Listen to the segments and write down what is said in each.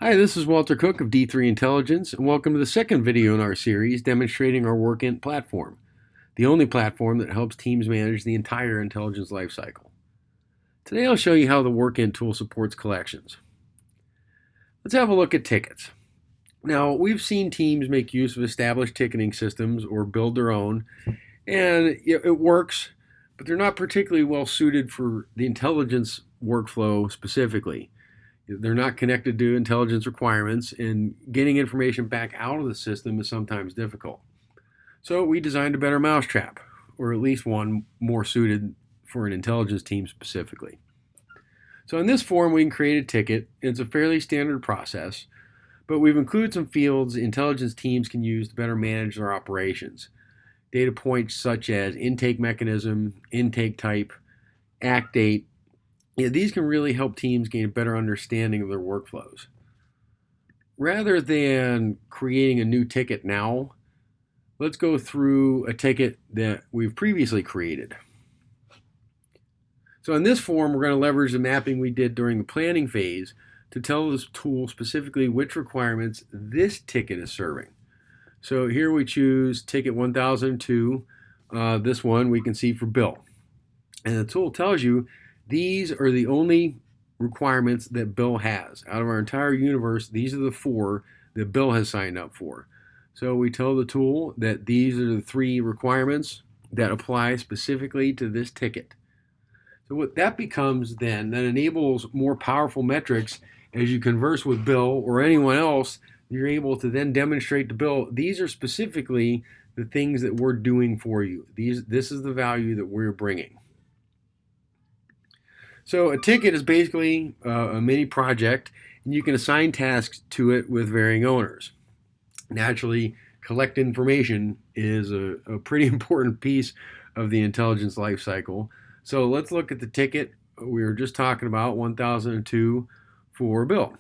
Hi, this is Walter Cook of D3 Intelligence, and welcome to the second video in our series demonstrating our WorkInt platform, the only platform that helps teams manage the entire intelligence lifecycle. Today I'll show you how the WorkInt tool supports collections. Let's have a look at tickets. Now, we've seen teams make use of established ticketing systems or build their own, and it works, but they're not particularly well suited for the intelligence workflow specifically. They're not connected to intelligence requirements, and getting information back out of the system is sometimes difficult. So we designed a better mousetrap, or at least one more suited for an intelligence team specifically. So in this form, we can create a ticket. It's a fairly standard process, but we've included some fields intelligence teams can use to better manage their operations. Data points such as intake mechanism, intake type, act date. These can really help teams gain a better understanding of their workflows. Rather than creating a new ticket now, let's go through a ticket that we've previously created. So in this form, we're going to leverage the mapping we did during the planning phase to tell this tool specifically which requirements this ticket is serving. So here we choose ticket 1002. This one we can see for Bill. And the tool tells you these are the only requirements that Bill has. Out of our entire universe, these are the 4 that Bill has signed up for. So we tell the tool that these are the 3 requirements that apply specifically to this ticket. So what that becomes then, that enables more powerful metrics as you converse with Bill or anyone else. You're able to then demonstrate to Bill, these are specifically the things that we're doing for you. This is the value that we're bringing. So a ticket is basically a mini project, and you can assign tasks to it with varying owners. Naturally, collect information is a pretty important piece of the intelligence lifecycle. So let's look at the ticket we were just talking about, 1002 for Bill.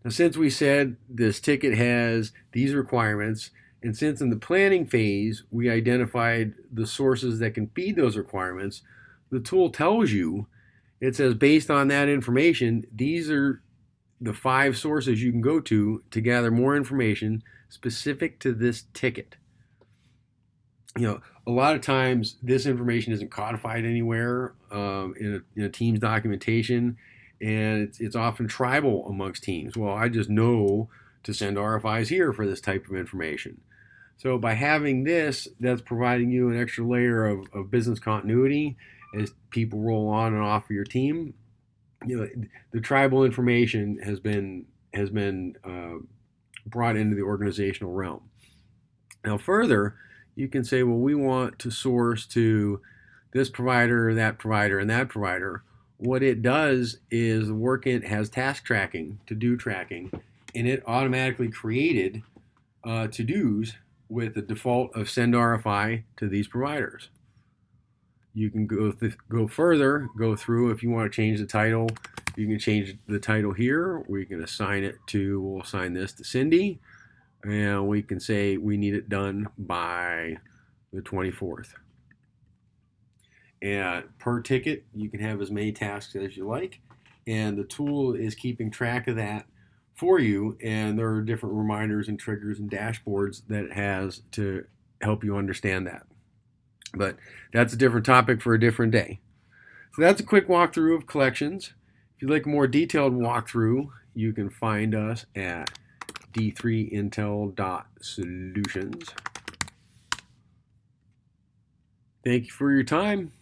Now, since we said this ticket has these requirements, and since in the planning phase we identified the sources that can feed those requirements, the tool tells you, it says based on that information, these are the 5 sources you can go to gather more information specific to this ticket. A lot of times this information isn't codified anywhere in a team's documentation, and it's often tribal amongst teams. Well, I just know to send RFIs here for this type of information. So by having this, that's providing you an extra layer of business continuity as people roll on and off of your team. The tribal information has been brought into the organizational realm. Now, further, you can say, well, we want to source to this provider, that provider, and that provider. What it does is WorkInt has task tracking, to-do tracking, and it automatically created to-dos with the default of send RFI to these providers. You can go further, go through. If you want to change the title, you can change the title here. We can assign it to, we'll assign this to Cindy, and we can say we need it done by the 24th. And per ticket, you can have as many tasks as you like, and the tool is keeping track of that for you, and there are different reminders and triggers and dashboards that it has to help you understand that. But that's a different topic for a different day. So that's a quick walkthrough of collections. If you'd like a more detailed walkthrough, you can find us at d3intel.solutions. Thank you for your time.